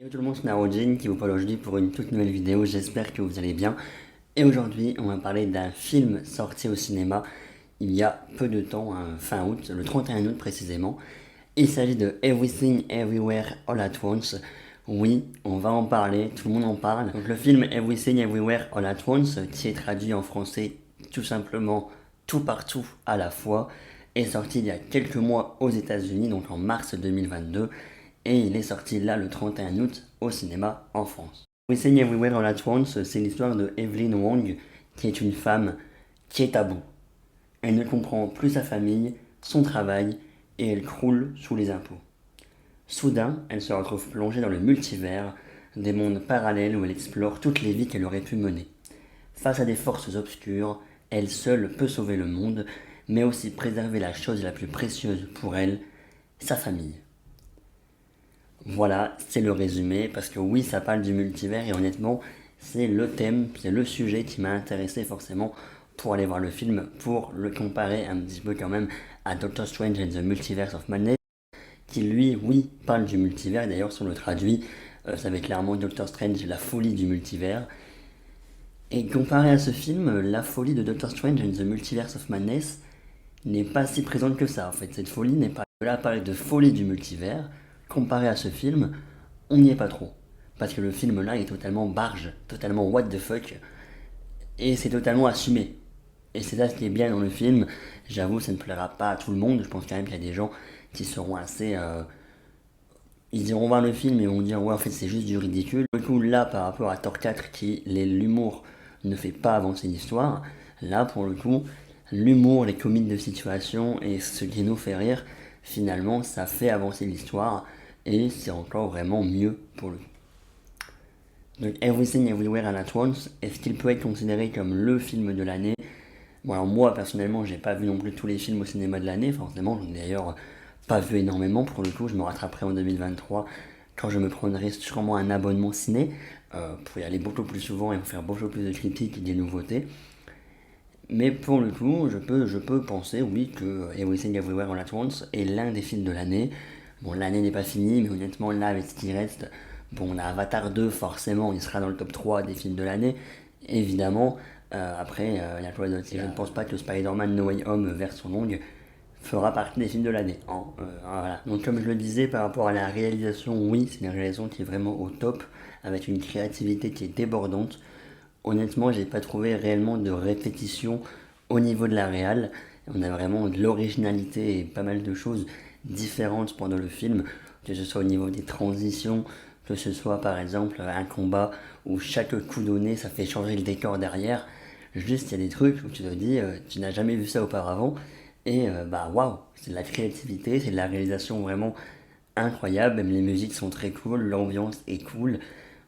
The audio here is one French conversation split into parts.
Hello tout le monde, c'est Narodjin qui vous parle aujourd'hui pour une toute nouvelle vidéo, j'espère que vous allez bien. Et aujourd'hui, on va parler d'un film sorti au cinéma il y a peu de temps, fin août, le 31 août précisément. Il s'agit de Everything Everywhere All at Once. Oui, on va en parler, tout le monde en parle. Donc le film Everything Everywhere All at Once, qui est traduit en français tout simplement Tout partout à la fois, est sorti il y a quelques mois aux États-Unis, donc en mars 2022, et il est sorti là le 31 août au cinéma en France. Everything Everywhere All at Once, c'est l'histoire de Evelyn Wong, qui est une femme qui est à bout. Elle ne comprend plus sa famille, son travail, et elle croule sous les impôts. Soudain, elle se retrouve plongée dans le multivers, des mondes parallèles où elle explore toutes les vies qu'elle aurait pu mener. Face à des forces obscures, elle seule peut sauver le monde, mais aussi préserver la chose la plus précieuse pour elle, sa famille. Voilà, c'est le résumé, parce que oui, ça parle du multivers, et honnêtement, c'est le thème, c'est le sujet qui m'a intéressé forcément pour aller voir le film, pour le comparer un petit peu quand même à Doctor Strange and the Multiverse of Madness, qui lui, oui, parle du multivers, d'ailleurs si on le traduit, ça va être clairement Doctor Strange, la folie du multivers. Et comparé à ce film, la folie de Doctor Strange and the Multiverse of Madness n'est pas si présente que ça, en fait. Cette folie n'est pas... Là, parler de folie du multivers, comparé à ce film, on n'y est pas trop. Parce que le film là est totalement barge, totalement what the fuck, et c'est totalement assumé. Et c'est ça ce qui est bien dans le film. J'avoue, ça ne plaira pas à tout le monde. Je pense quand même qu'il y a des gens qui seront assez. Ils iront voir le film et vont dire ouais, en fait, c'est juste du ridicule. Du coup, là, par rapport à Thor 4, qui l'humour ne fait pas avancer l'histoire, là, pour le coup, l'humour, les comiques de situation et ce qui nous fait rire, finalement, ça fait avancer l'histoire et c'est encore vraiment mieux pour le coup. Donc Everything Everywhere All At Once, est-ce qu'il peut être considéré comme le film de l'année? Bon alors moi personnellement j'ai pas vu non plus tous les films au cinéma de l'année, forcément j'en ai d'ailleurs pas vu énormément pour le coup, je me rattraperai en 2023 quand je me prendrai sûrement un abonnement ciné pour y aller beaucoup plus souvent et faire beaucoup plus de critiques et des nouveautés. Mais pour le coup, je peux penser, oui, que Everything Everywhere All At Once est l'un des films de l'année. Bon, l'année n'est pas finie, mais honnêtement, là, avec ce qui reste, bon, on a Avatar 2, forcément, il sera dans le top 3 des films de l'année, évidemment. Après, il y a quoi d'autre? Je ne pense pas que Spider-Man No Way Home, version longue, fera partie des films de l'année. Hein. Voilà. Donc, comme je le disais, par rapport à la réalisation, oui, c'est une réalisation qui est vraiment au top, avec une créativité qui est débordante. Honnêtement, j'ai pas trouvé réellement de répétition au niveau de la réal. On a vraiment de l'originalité et pas mal de choses différentes pendant le film, que ce soit au niveau des transitions, que ce soit par exemple un combat où chaque coup donné ça fait changer le décor derrière. Juste, il y a des trucs où tu te dis, tu n'as jamais vu ça auparavant, et bah waouh, c'est de la créativité, c'est de la réalisation vraiment incroyable, même les musiques sont très cool, l'ambiance est cool.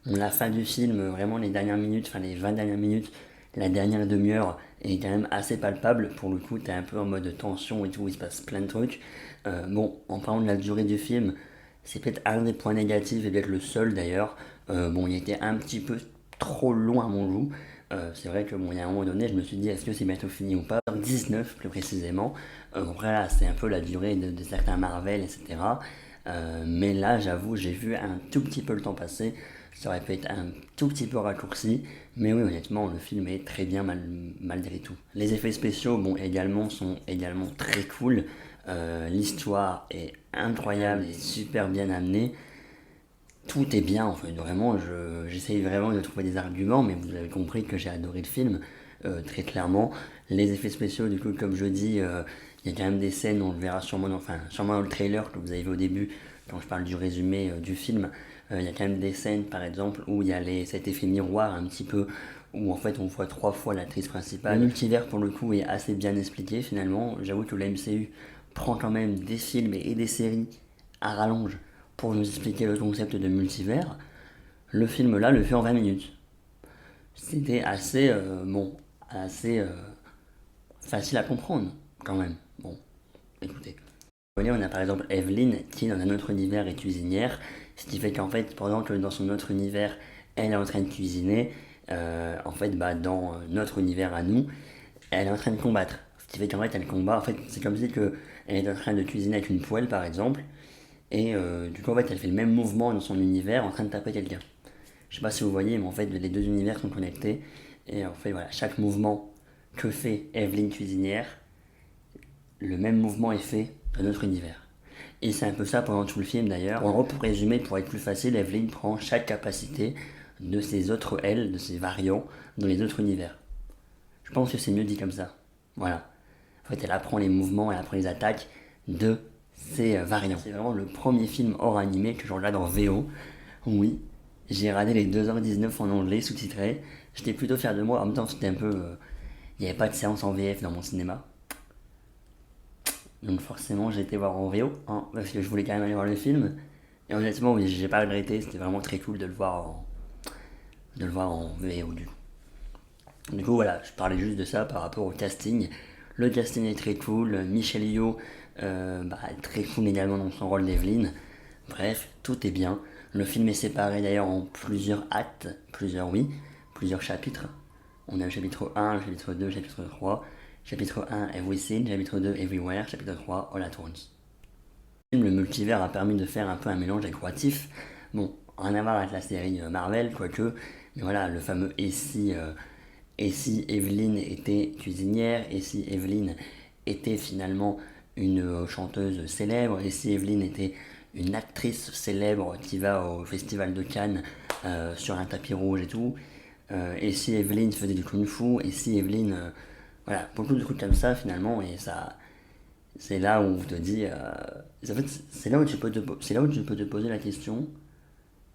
Bon, la fin du film, vraiment les dernières minutes, enfin les 20 dernières minutes, la dernière demi-heure est quand même assez palpable. Pour le coup, t'es un peu en mode tension et tout, il se passe plein de trucs. Bon, en parlant de la durée du film, c'est peut-être un des points négatifs et peut-être le seul d'ailleurs. Bon, il était un petit peu trop long à mon goût. C'est vrai que bon, il y a un moment donné, je me suis dit est-ce que c'est bientôt fini ou pas? 19 plus précisément. Après là, c'est un peu la durée de certains Marvel, etc. Mais là, j'avoue, j'ai vu un tout petit peu le temps passer. Ça aurait pu être un tout petit peu raccourci. Mais oui, honnêtement, le film est très bien malgré tout. Les effets spéciaux, bon, également, sont également très cool. L'histoire est incroyable et super bien amenée. Tout est bien, en fait. Vraiment, j'essaye vraiment de trouver des arguments, mais vous avez compris que j'ai adoré le film, très clairement. Les effets spéciaux, du coup, comme je dis, il y a quand même des scènes, on le verra sûrement sûrement dans le trailer que vous avez vu au début, quand je parle du résumé du film. Il y a quand même des scènes, par exemple, où il y a cet effet miroir un petit peu, où en fait on voit 3 fois l'actrice principale. Le multivers, pour le coup, est assez bien expliqué finalement. J'avoue que la MCU prend quand même des films et des séries à rallonge pour nous expliquer le concept de multivers. Le film là le fait en 20 minutes. C'était assez, bon, assez facile à comprendre quand même. Bon, écoutez. On a par exemple Evelyn qui, dans un autre univers, est cuisinière, ce qui fait qu'en fait, pendant que dans son autre univers, elle est en train de cuisiner, en fait, bah, dans notre univers à nous, elle est en train de combattre. Ce qui fait qu'en fait, elle combat. En fait, c'est comme si que elle est en train de cuisiner avec une poêle, par exemple, Et du coup, en fait, elle fait le même mouvement dans son univers en train de taper quelqu'un. Je sais pas si vous voyez, mais en fait, les deux univers sont connectés. Et en fait, voilà, chaque mouvement que fait Evelyn cuisinière, le même mouvement est fait dans notre univers. Et c'est un peu ça pendant tout le film d'ailleurs. En gros, pour résumer, pour être plus facile, Evelyn prend chaque capacité de ses autres elle, de ses variants, dans les autres univers. Je pense que c'est mieux dit comme ça. Voilà. En fait, elle apprend les mouvements, elle apprend les attaques de ses variants. C'est vraiment le premier film hors animé que je regarde en VO. Oui, j'ai regardé les 2h19 en anglais, sous-titré. J'étais plutôt fier de moi. En même temps, c'était un peu. Il n'y avait pas de séance en VF dans mon cinéma. Donc forcément, j'ai été voir en VO, hein, parce que je voulais quand même aller voir le film. Et honnêtement, oui, j'ai pas regretté. C'était vraiment très cool de le voir en VO du coup. Du coup, voilà, je parlais juste de ça par rapport au casting. Le casting est très cool. Michelle Yeoh, très cool également dans son rôle d'Evelyn. Bref, tout est bien. Le film est séparé d'ailleurs en plusieurs actes, plusieurs chapitres. On a le chapitre 1, le chapitre 2, le chapitre 3. Chapitre 1, Everything, chapitre 2, Everywhere, chapitre 3, All at Once. Le multivers a permis de faire un peu un mélange avec What If. Bon, rien à voir avec la série Marvel, quoique, mais voilà, le fameux et si Evelyn était cuisinière, et si Evelyn était finalement une chanteuse célèbre, et si Evelyn était une actrice célèbre qui va au festival de Cannes sur un tapis rouge et tout, et si Evelyn faisait du kung-fu, et si Evelyn... voilà, beaucoup de trucs comme ça finalement, et ça... C'est là où on te dit... en fait, c'est là où tu peux te poser la question,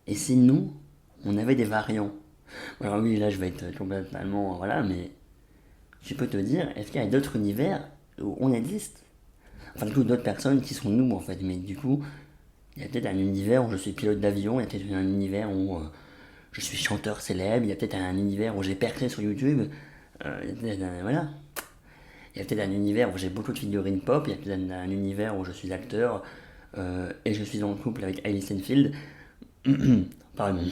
et si nous, on avait des variants. Alors oui, là je vais être complètement... Voilà, mais tu peux te dire, est-ce qu'il y a d'autres univers où on existe? Enfin, du coup, d'autres personnes qui sont nous en fait, mais du coup, il y a peut-être un univers où je suis pilote d'avion, il y a peut-être un univers où je suis chanteur célèbre, il y a peut-être un univers où j'ai percé sur YouTube, voilà. Il y a peut-être un univers où j'ai beaucoup de figurines pop, il y a peut-être un univers où je suis acteur et je suis en couple avec Hailey Steinfeld. Pardon.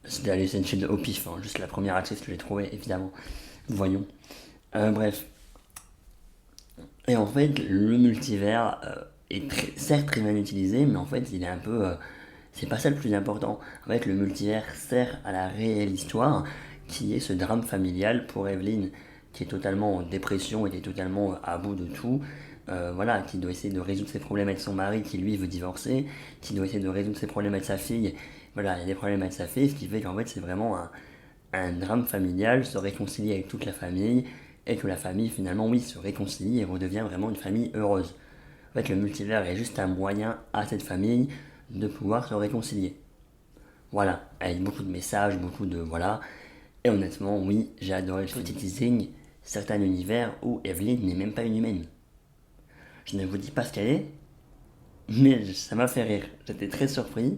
C'était Hailey Steinfeld au pif, hein, juste la première actrice que j'ai trouvée, évidemment. Voyons. Bref. Et en fait, le multivers est certes très bien utilisé, mais en fait, il est un peu. C'est pas ça le plus important. En fait, le multivers sert à la réelle histoire, qui est ce drame familial pour Evelyn, qui est totalement en dépression et qui est totalement à bout de tout. Voilà, qui doit essayer de résoudre ses problèmes avec son mari qui lui veut divorcer, qui doit essayer de résoudre ses problèmes avec sa fille. Voilà, il y a des problèmes avec sa fille, ce qui fait qu'en fait, c'est vraiment un drame familial, se réconcilier avec toute la famille, et que la famille finalement, oui, se réconcilie et redevient vraiment une famille heureuse. En fait, le multivers est juste un moyen à cette famille de pouvoir se réconcilier. Voilà, avec beaucoup de messages, beaucoup de... Voilà. Et honnêtement, oui, j'ai adoré le petit teasing, certains univers où Evelyn n'est même pas une humaine. Je ne vous dis pas ce qu'elle est, mais ça m'a fait rire. J'étais très surpris.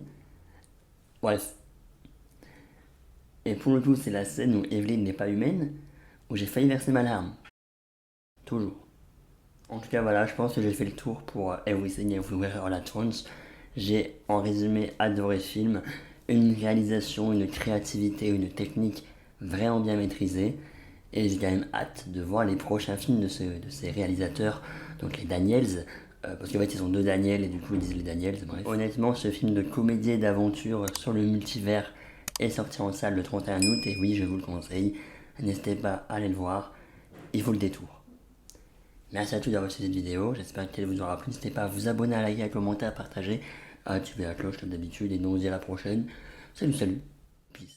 Bref. Et pour le coup, c'est la scène où Evelyn n'est pas humaine, où j'ai failli verser ma larme. Toujours. En tout cas, voilà, je pense que j'ai fait le tour pour Everything Everywhere All at Once. J'ai, en résumé, adoré ce film. Une réalisation, une créativité, une technique vraiment bien maîtrisée. Et j'ai quand même hâte de voir les prochains films de ces réalisateurs, donc les Daniels. Parce qu'en fait, ils sont deux Daniels et du coup, ils disent les Daniels. Bref. Honnêtement, ce film de comédie et d'aventure sur le multivers est sorti en salle le 31 août. Et oui, je vous le conseille. N'hésitez pas à aller le voir. Il faut le détour. Merci à tous d'avoir suivi cette vidéo, j'espère qu'elle vous aura plu. N'hésitez pas à vous abonner, à liker, à commenter, à partager, à activer la cloche comme d'habitude et nous on se dit à la prochaine. Salut, salut, peace.